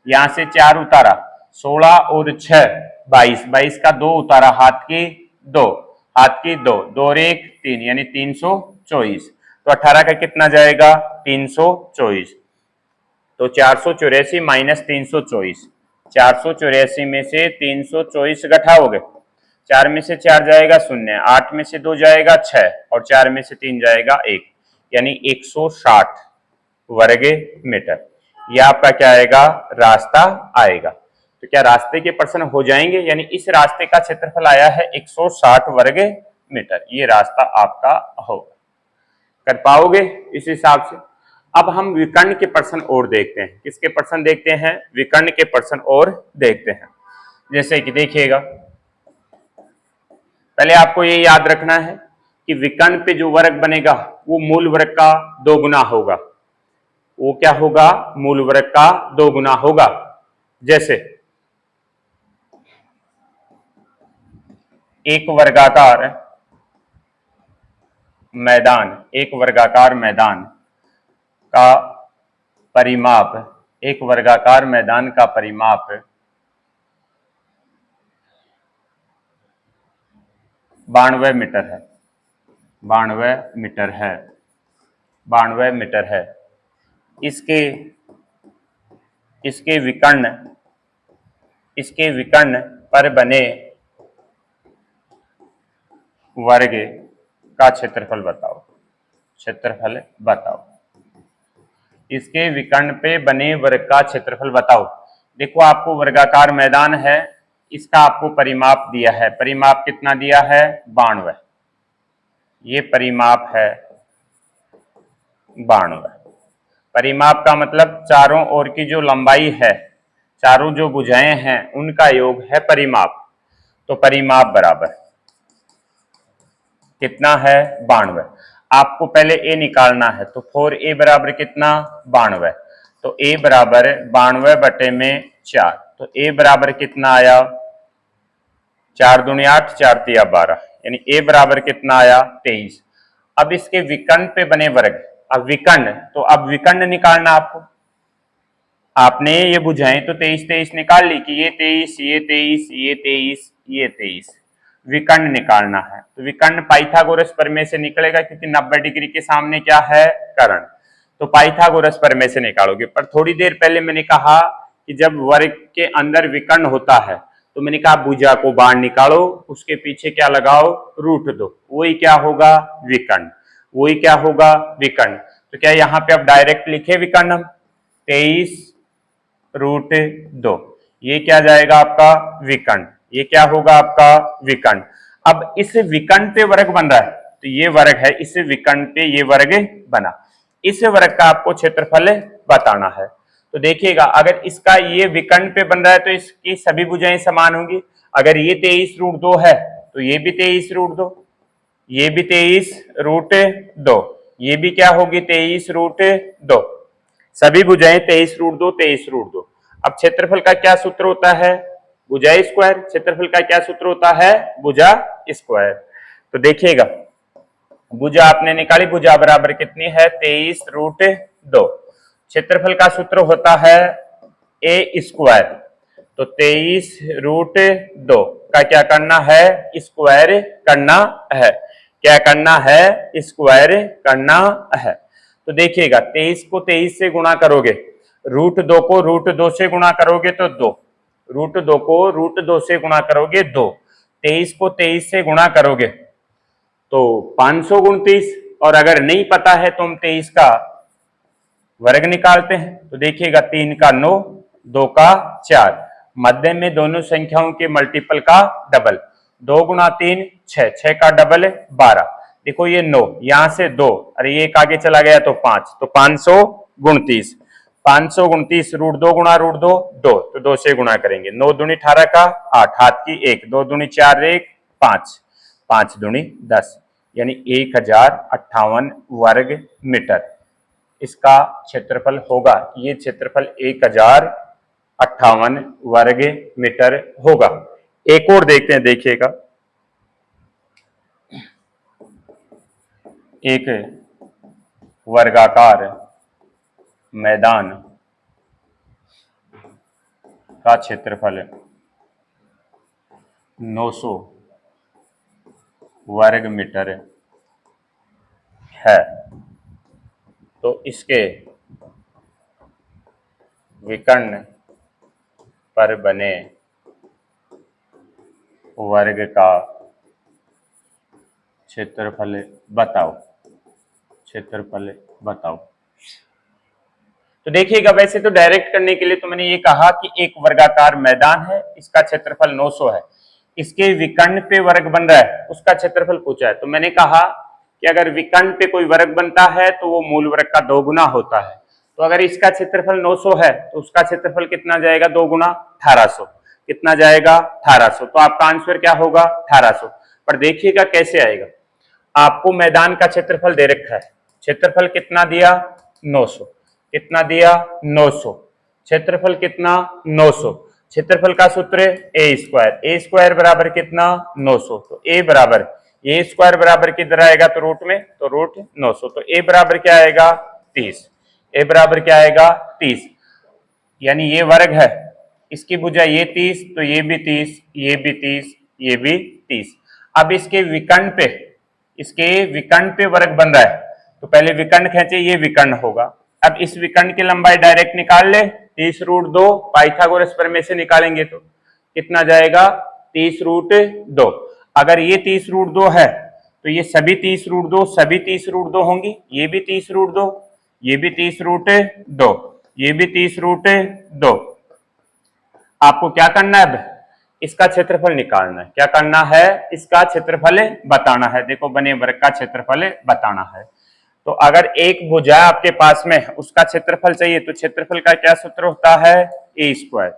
यहां से 4 उतारा, 16 और 6 22, 22 का 2 उतारा, हाथ की 2, हाथ की 2, 2 और 1 3, यानी 324। तो 18 का कितना जाएगा, 324। तो 484 माइनस 324, 484 में से 324 घटाओगे, 4 में से 4 जाएगा 0, 8 में से 2 जाएगा 6 और 4 में से 3 जाएगा 1, यानी 160 वर्ग मीटर। यह आपका क्या आएगा, रास्ता आएगा। तो क्या रास्ते के प्रश्न हो जाएंगे, यानी इस रास्ते का क्षेत्रफल आया है 160 वर्ग मीटर, ये रास्ता आपका होगा। कर पाओगे इस हिसाब से। अब हम विकर्ण के प्रश्न और देखते हैं। किसके प्रश्न देखते हैं, विकर्ण के प्रश्न और देखते हैं। जैसे कि देखिएगा, पहले आपको ये याद रखना है कि विकर्ण पे जो वर्ग बनेगा वो मूल वर्ग का 2 गुना होगा। वो क्या होगा, मूल वर्ग का 2 गुना होगा। जैसे एक वर्गाकार मैदान, एक वर्गाकार मैदान का परिमाप, एक वर्गाकार मैदान का परिमाप 92 मीटर है, 92 मीटर है, 92 मीटर है। इसके विकर्ण पर बने वर्ग का क्षेत्रफल बताओ, क्षेत्रफल बताओ। इसके विकर्ण पे बने वर्ग का क्षेत्रफल बताओ। देखो आपको वर्गाकार मैदान है, इसका आपको परिमाप दिया है, परिमाप कितना दिया है, 92, ये परिमाप है 92। परिमाप का मतलब चारों ओर की जो लंबाई है, चारों जो भुजाएं हैं उनका योग है परिमाप। तो परिमाप बराबर कितना है, 92। आपको पहले ए निकालना है, तो 4a बराबर कितना, 92। तो a बराबर 92 बटे में 4, तो a बराबर कितना आया, 4 दूनी 8, 4 तिया 12, यानी a बराबर कितना आया, 23। अब इसके विकर्ण पे बने वर्ग, अब विकर्ण, तो अब विकर्ण निकालना आपको। आपने ये बुझाएं तो 23 23 निकाल ली कि ये 23, ये 23, ये 23, ये 23, विकर्ण निकालना है। तो विकर्ण पाइथागोरस प्रमेय से निकलेगा, क्योंकि 90 डिग्री के सामने क्या है, कर्ण, तो पाइथागोरस प्रमेय से निकालोगे। पर थोड़ी देर पहले मैंने कहा कि जब वर्ग के अंदर विकर्ण होता है तो मैंने कहा भुजा को बाहर निकालो, उसके पीछे क्या लगाओ, रूट दो, वही क्या होगा, विकर्ण, वही क्या होगा, विकर्ण। तो क्या यहाँ पे अब डायरेक्ट लिखे विकर्ण हम, 23√2, ये क्या जाएगा आपका विकर्ण, ये क्या होगा आपका विकर्ण। अब इस विकर्ण पे वर्ग बन रहा है, तो ये वर्ग है, इस विकर्ण पे ये वर्ग बना, इस वर्ग का आपको क्षेत्रफल बताना है। तो देखिएगा अगर इसका ये विकर्ण पे बन रहा है तो इसकी सभी भुजाएं समान होंगी। अगर ये 23√2 है तो ये भी 23√2, ये भी 23√2, ये भी क्या होगी, 23√2, सभी भुजाएं 23√2 23√2। अब क्षेत्रफल का क्या सूत्र होता है, भुजा स्क्वायर। क्षेत्रफल का क्या सूत्र होता है, भुजा स्क्वायर। तो देखिएगा भुजा आपने निकाली, भुजा बराबर कितनी है, 23√2। क्षेत्रफल का सूत्र होता है a स्क्वायर, तो 23√2 का क्या करना है, स्क्वायर करना है। क्या करना है, स्क्वायर करना है। तो देखिएगा 23 को 23 से गुणा करोगे, √2 को √2 से गुणा करोगे तो 2, √2 को √2 से गुणा करोगे 2, 23 को 23 से गुणा करोगे तो 529, और अगर नहीं पता है तो हम 23 का वर्ग निकालते हैं। तो देखिएगा 3 का 9, 2 का 4, मध्य में दोनों संख्याओं के मल्टीपल का डबल, 2 गुणा 3 6, 6 का डबल है 12। देखो ये 9, यहां से 2, अरे ये एक आगे चला गया तो 5, तो 529, 529 √2 गुणा √2 2, तो 2 से गुणा करेंगे, 9 दूनी 18 का 8, हाथ की 1, 2 दूनी 4 1 5, 5 दूनी 10, यानी 1058 वर्ग मीटर इसका क्षेत्रफल होगा। ये क्षेत्रफल 1058 वर्ग मीटर होगा। एक और देखते हैं, देखिएगा एक वर्गाकार मैदान का क्षेत्रफल 900 वर्ग मीटर है, तो इसके विकर्ण पर बने वर्ग का क्षेत्रफल बताओ, क्षेत्रफल बताओ। तो देखिएगा वैसे तो डायरेक्ट करने के लिए तो मैंने ये कहा कि एक वर्गाकार मैदान है, इसका क्षेत्रफल 900 है, इसके विकर्ण पे वर्ग बन रहा है, उसका क्षेत्रफल पूछा है। तो मैंने कहा कि अगर विकर्ण पे कोई वर्ग बनता है तो वो मूल वर्ग का 2 गुना होता है। तो अगर इसका क्षेत्रफल 900 है तो उसका क्षेत्रफल कितना जाएगा, 2 गुना 1800, कितना जाएगा 1800। तो आपका आंसर क्या होगा 1800। पर देखिएगा कैसे आएगा, आपको मैदान का क्षेत्रफल दे रखा है, क्षेत्रफल कितना दिया 900, कितना दिया 900, क्षेत्रफल कितना 900, क्षेत्रफल का सूत्र a स्क्वायर बराबर कितना 900, तो a बराबर a स्क्वायर बराबर किधर आएगा तो रूट में, तो रूट 900, तो a बराबर क्या आएगा 30, a बराबर क्या आएगा 30, यानी ये वर्ग है, इसकी भुजा ये 30, तो ये भी 30, ये भी 30, ये भी 30। अब इसके विकर्ण पे, इसके विकर्ण पे वर्ग बन रहा है, तो पहले विकर्ण खींचे, ये विकर्ण होगा। अब इस विकर्ण की लंबाई डायरेक्ट निकाल ले, 30√2 पाइथागोरस प्रमेय से निकालेंगे तो कितना जाएगा 30√2। अगर ये 30√2 है तो ये सभी 30√2 सभी 30√2 होंगी, ये भी 30√2, ये भी 30√2, ये भी 30√2। आपको क्या करना है, अब इसका क्षेत्रफल निकालना है। क्या करना है, इसका क्षेत्रफल बताना है। देखो बने वर्ग का क्षेत्रफल बताना है। तो अगर एक भुजा आपके पास में उसका क्षेत्रफल चाहिए तो क्षेत्रफल का क्या सूत्र होता है, a स्क्वायर।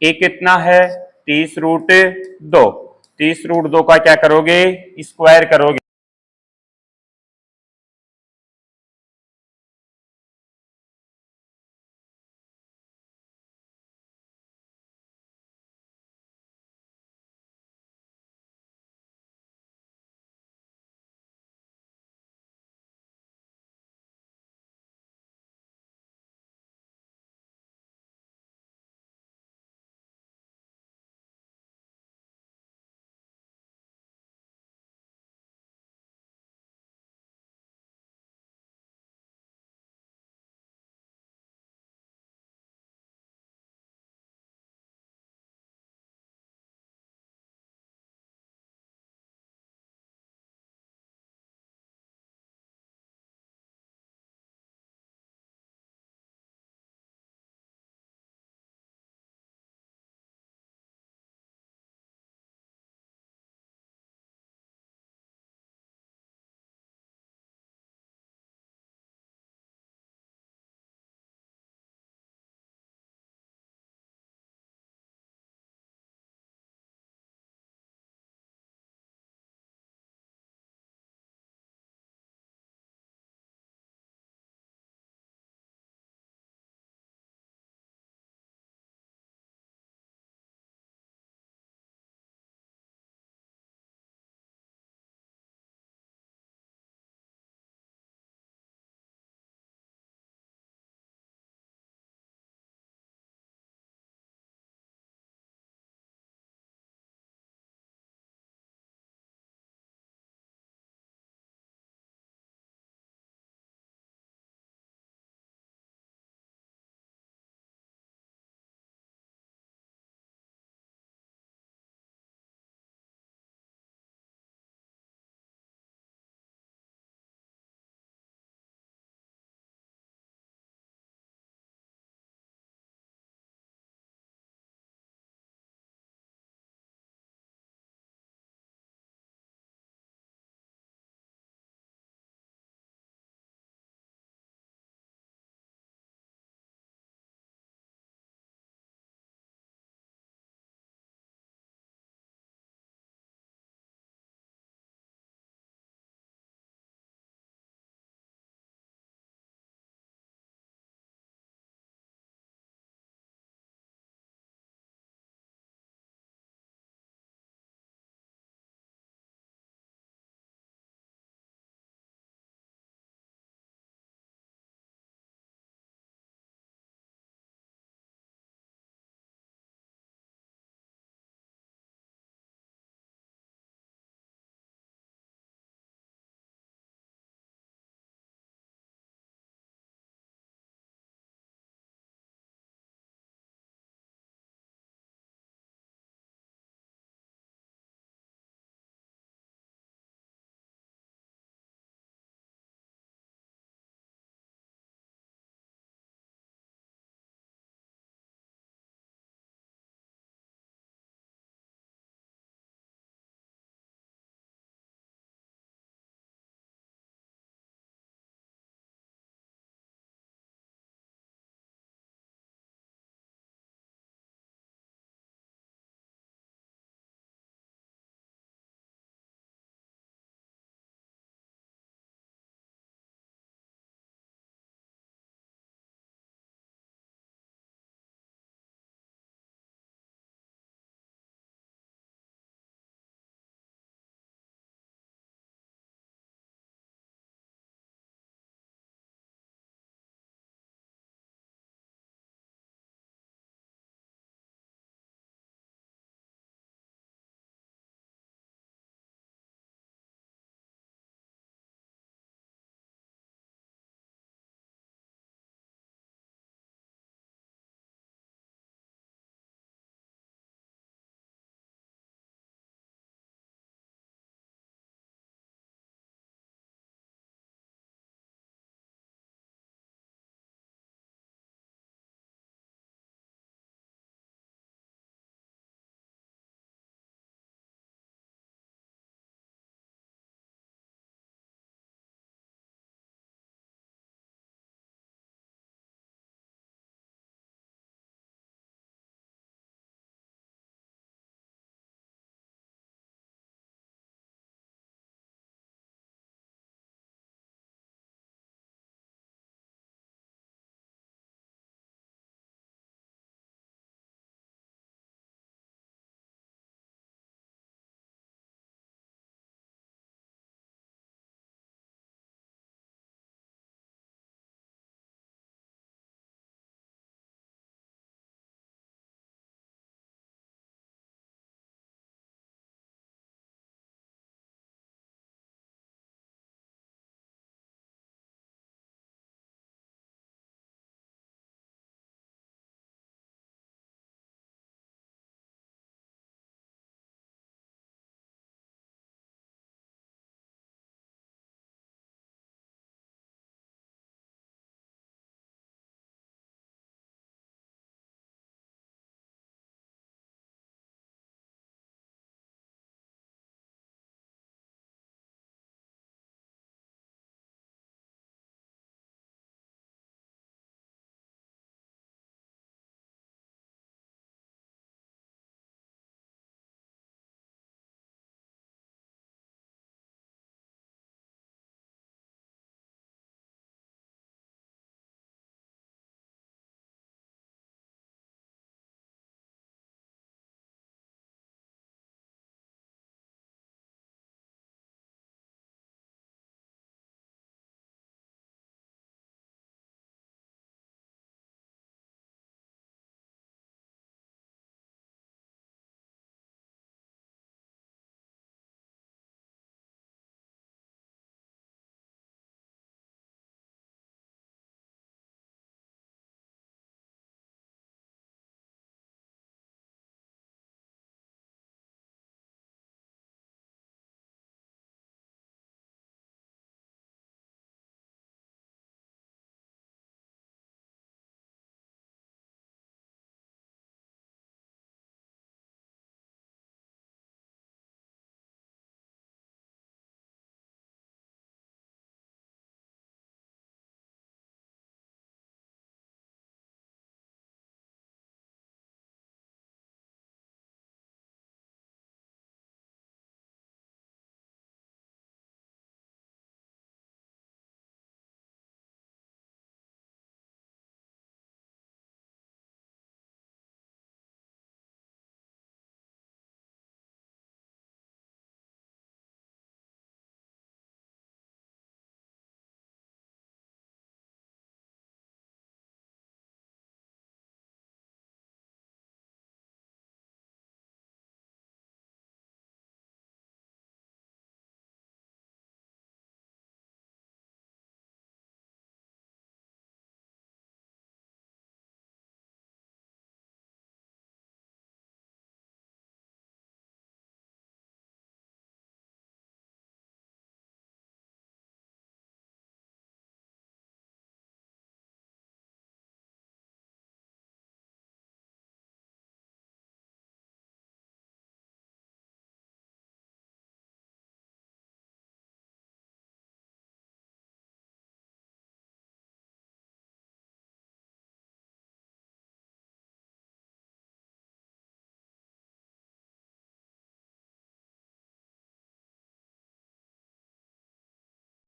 a कितना है 30√2, 30√2 का क्या करोगे स्क्वायर करोगे